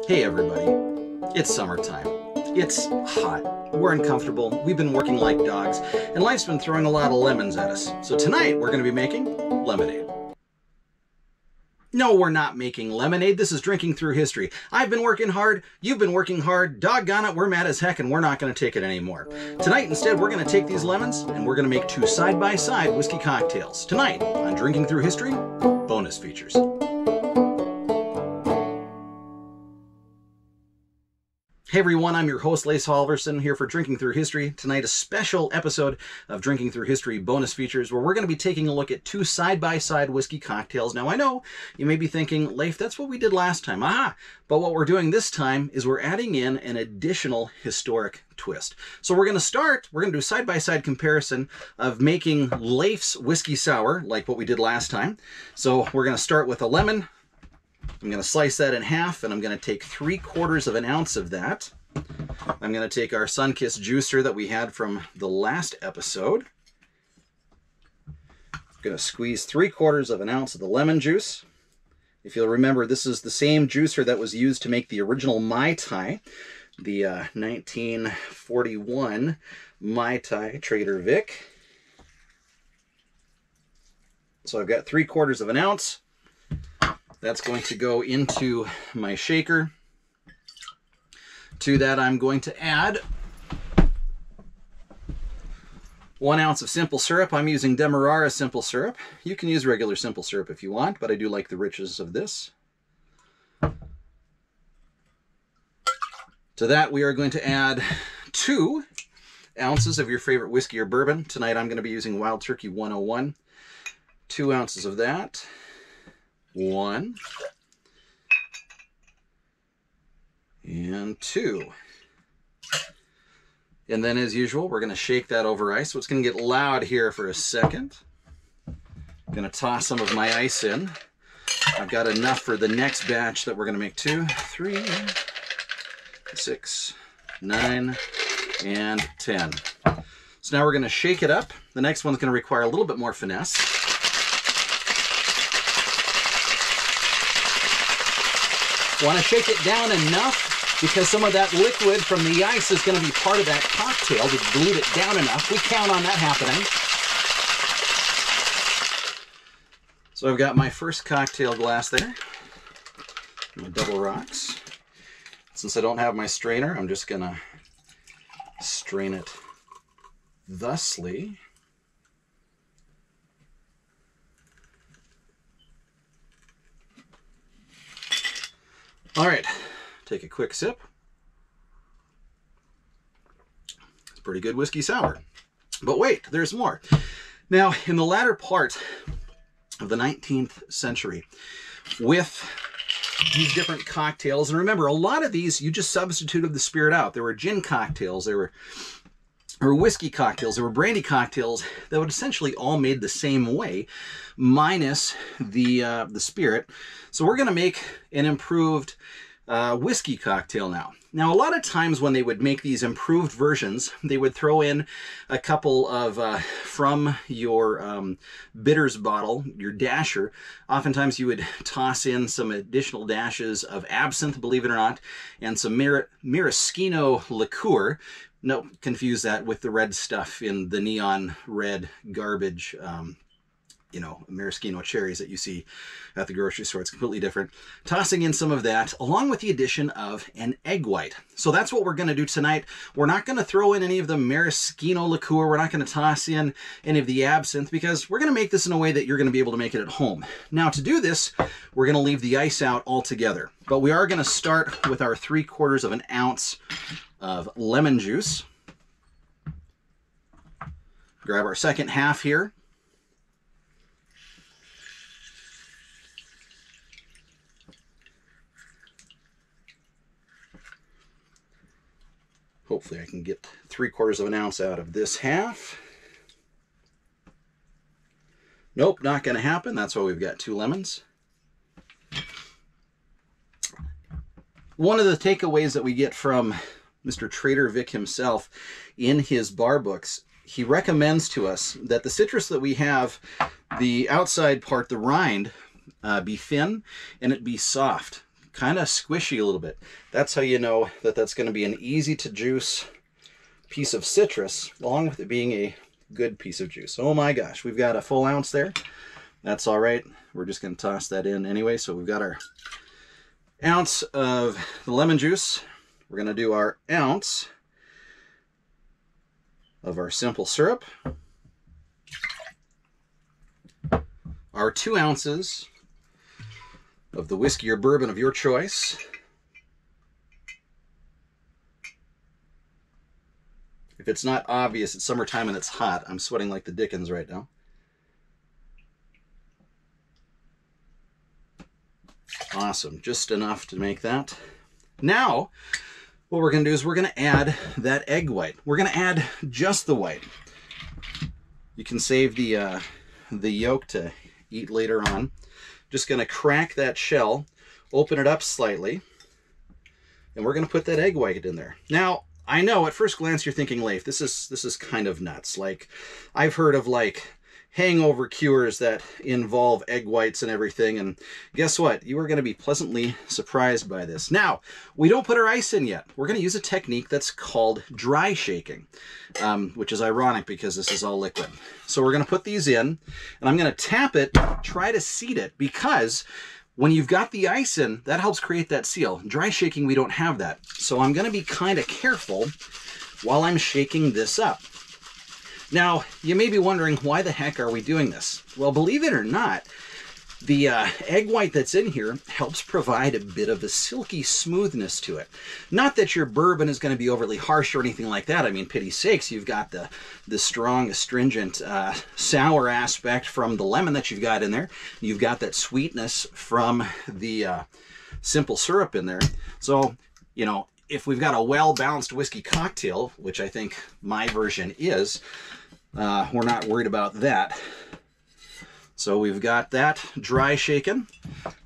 Hey everybody, it's summertime. It's hot, we're uncomfortable, we've been working like dogs, and life's been throwing a lot of lemons at us. So tonight we're going to be making lemonade. No, we're not making lemonade. This is Drinking Through History. I've been working hard, you've been working hard, doggone it, we're mad as heck and we're not going to take it anymore. Tonight instead we're going to take these lemons and we're going to make two side-by-side whiskey cocktails. Tonight on Drinking Through History, bonus features. Hey everyone, I'm your host, Leif here for Drinking Through History. Tonight, a special episode of Drinking Through History bonus features where we're going to be taking a look at two side-by-side whiskey cocktails. Now, I know you may be thinking, Leif, that's what we did last time. Aha! But what we're doing this time is we're adding in an additional historic twist. So we're going to do a side-by-side comparison of making Leif's whiskey sour, like what we did last time. So we're going to start with a lemon. I'm going to slice that in half, and I'm going to take 3/4 of an ounce of that. I'm going to take our Sunkist juicer that we had from the last episode. I'm going to squeeze 3/4 of an ounce of the lemon juice. If you'll remember, this is the same juicer that was used to make the original Mai Tai, the 1941 Mai Tai Trader Vic. So I've got 3/4 of an ounce. That's going to go into my shaker. To that, I'm going to add 1 ounce of simple syrup. I'm using demerara simple syrup. You can use regular simple syrup if you want, but I do like the richness of this. To that, we are going to add 2 ounces of your favorite whiskey or bourbon. Tonight, I'm going to be using Wild Turkey 101. 2 ounces of that. 1 and 2. And then as usual, we're going to shake that over ice. So it's going to get loud here for a second. I'm going to toss some of my ice in. I've got enough for the next batch that we're going to make 2, 3, 6, 9, and 10. So now we're going to shake it up. The next one's going to require a little bit more finesse. Want to shake it down enough because some of that liquid from the ice is going to be part of that cocktail to dilute it down enough. We count on that happening. So I've got my first cocktail glass there, my double rocks. Since I don't have my strainer, I'm just going to strain it thusly. All right, take a quick sip. It's pretty good whiskey sour. But wait, there's more. Now, in the latter part of the 19th century, with these different cocktails, and remember, a lot of these, you just substituted the spirit out. There were gin cocktails, there were whiskey cocktails, there were brandy cocktails that would essentially all made the same way, minus the spirit. So we're going to make an improved whiskey cocktail now. Now, a lot of times when they would make these improved versions, they would throw in a couple of, from your bitters bottle, your dasher, oftentimes you would toss in some additional dashes of absinthe, believe it or not, and some maraschino liqueur. No, confuse that with the red stuff in the neon red garbage, maraschino cherries that you see at the grocery store. It's completely different. Tossing in some of that, along with the addition of an egg white. So that's what we're going to do tonight. We're not going to throw in any of the maraschino liqueur. We're not going to toss in any of the absinthe because we're going to make this in a way that you're going to be able to make it at home. Now, to do this, we're going to leave the ice out altogether. But we are going to start with our 3/4 of an ounce of lemon juice. Grab our second half here. Hopefully I can get 3/4 of an ounce out of this half. Nope, not going to happen. That's why we've got 2 lemons. One of the takeaways that we get from Mr. Trader Vic himself in his bar books, he recommends to us that the citrus that we have, the outside part, the rind, be thin and it be soft. kind of squishy a little bit. That's how you know that that's going to be an easy to juice piece of citrus, along with it being a good piece of juice. Oh my gosh, we've got a full ounce there. That's all right. We're just going to toss that in anyway. So we've got our ounce of the lemon juice. We're going to do our ounce of our simple syrup, our 2 ounces of the whiskey or bourbon of your choice, if it's not obvious, it's summertime and it's hot. I'm sweating like the dickens right now. Awesome, just enough to make that. Now, what we're going to do is we're going to add that egg white. We're going to add just the white. You can save the yolk to eat later on. Just going to crack that shell, open it up slightly, and we're going to put that egg white in there. Now, I know at first glance you're thinking, Leif, this is kind of nuts. Like, I've heard of like hangover cures that involve egg whites and everything, and guess what? You are going to be pleasantly surprised by this. Now, we don't put our ice in yet. We're going to use a technique that's called dry shaking, which is ironic because this is all liquid. So we're going to put these in, and I'm going to tap it, try to seat it, because when you've got the ice in, that helps create that seal. Dry shaking, we don't have that. So I'm going to be kind of careful while I'm shaking this up. Now, you may be wondering, why the heck are we doing this? Well, believe it or not, the egg white that's in here helps provide a bit of a silky smoothness to it. Not that your bourbon is going to be overly harsh or anything like that. I mean, pity sakes, you've got the strong, astringent, sour aspect from the lemon that you've got in there. You've got that sweetness from the simple syrup in there. So, you know, if we've got a well-balanced whiskey cocktail, which I think my version is, we're not worried about that. So we've got that dry shaken.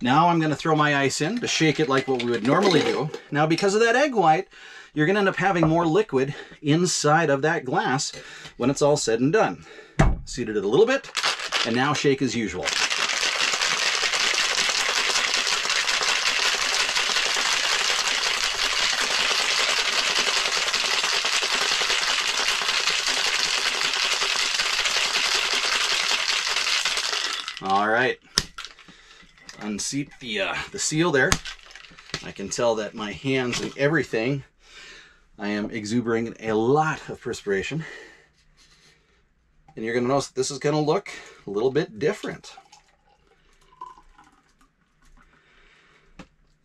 Now I'm going to throw my ice in to shake it like what we would normally do. Now, because of that egg white, you're going to end up having more liquid inside of that glass when it's all said and done. Seeded it a little bit, and now shake as usual. All right, unseat the seal there. I can tell that my hands and everything, I am exuberating a lot of perspiration. And you're going to notice this is going to look a little bit different.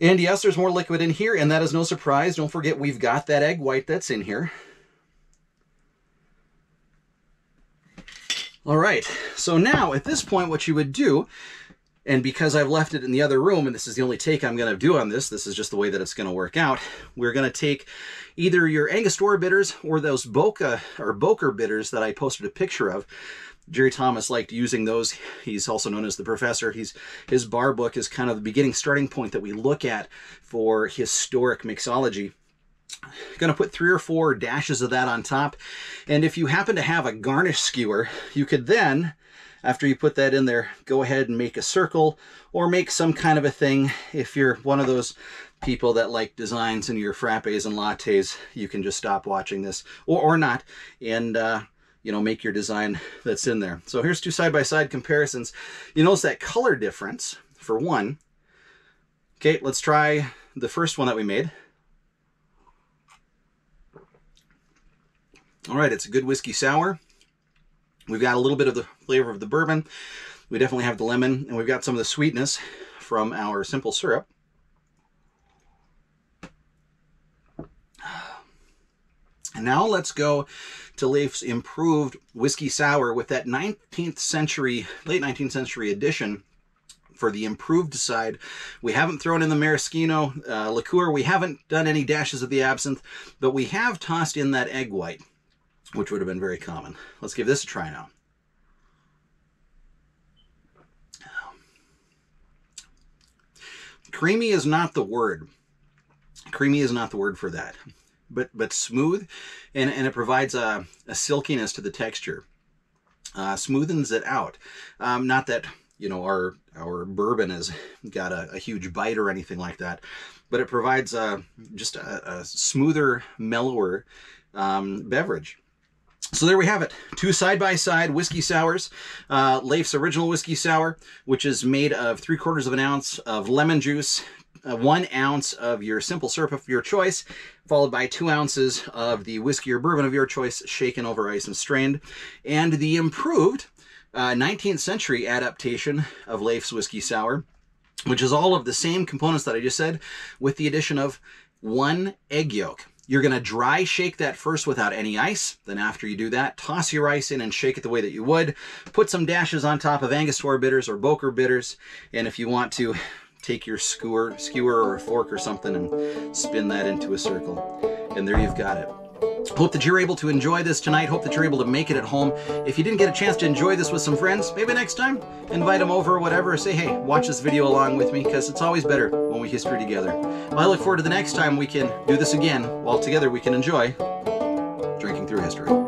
And yes, there's more liquid in here, and that is no surprise. Don't forget, we've got that egg white that's in here. All right, so now at this point what you would do, and because I've left it in the other room and this is the only take I'm going to do on this is just the way that it's going to work out, we're going to take either your Angostura bitters or those Boker bitters that I posted a picture of. Jerry Thomas liked using those. He's also known as the professor. His bar book is kind of the beginning starting point that we look at for historic mixology. Going to put 3 or 4 dashes of that on top, and if you happen to have a garnish skewer, you could then, after you put that in there, go ahead and make a circle or make some kind of a thing. If you're one of those people that like designs in your frappes and lattes, you can just stop watching this, or not, and you know, make your design that's in there. So here's 2 side-by-side comparisons. You notice that color difference for one. Okay, let's try the first one that we made. All right, it's a good whiskey sour. We've got a little bit of the flavor of the bourbon. We definitely have the lemon, and we've got some of the sweetness from our simple syrup. And now let's go to Leif's improved whiskey sour with that 19th century, late 19th century edition for the improved side. We haven't thrown in the maraschino liqueur. We haven't done any dashes of the absinthe, but we have tossed in that egg white, which would have been very common. Let's give this a try now. Creamy is not the word. Creamy is not the word for that. But smooth, and it provides a silkiness to the texture. Smoothens it out. Not that you know, our bourbon has got a huge bite or anything like that, but it provides just a smoother, mellower beverage. So there we have it, 2 side-by-side whiskey sours. Leif's Original Whiskey Sour, which is made of 3/4 of an ounce of lemon juice, 1 ounce of your simple syrup of your choice, followed by 2 ounces of the whiskey or bourbon of your choice, shaken over ice and strained, and the improved 19th century adaptation of Leif's Whiskey Sour, which is all of the same components that I just said, with the addition of 1 egg yolk. You're going to dry shake that first without any ice. Then after you do that, toss your ice in and shake it the way that you would. Put some dashes on top of Angostura Bitters or Boker Bitters. And if you want to, take your skewer or a fork or something and spin that into a circle. And there you've got it. Hope that you're able to enjoy this tonight. Hope that you're able to make it at home. If you didn't get a chance to enjoy this with some friends, maybe next time, invite them over or whatever. Say, hey, watch this video along with me, because it's always better when we history together. Well, I look forward to the next time we can do this again, while together we can enjoy drinking through history.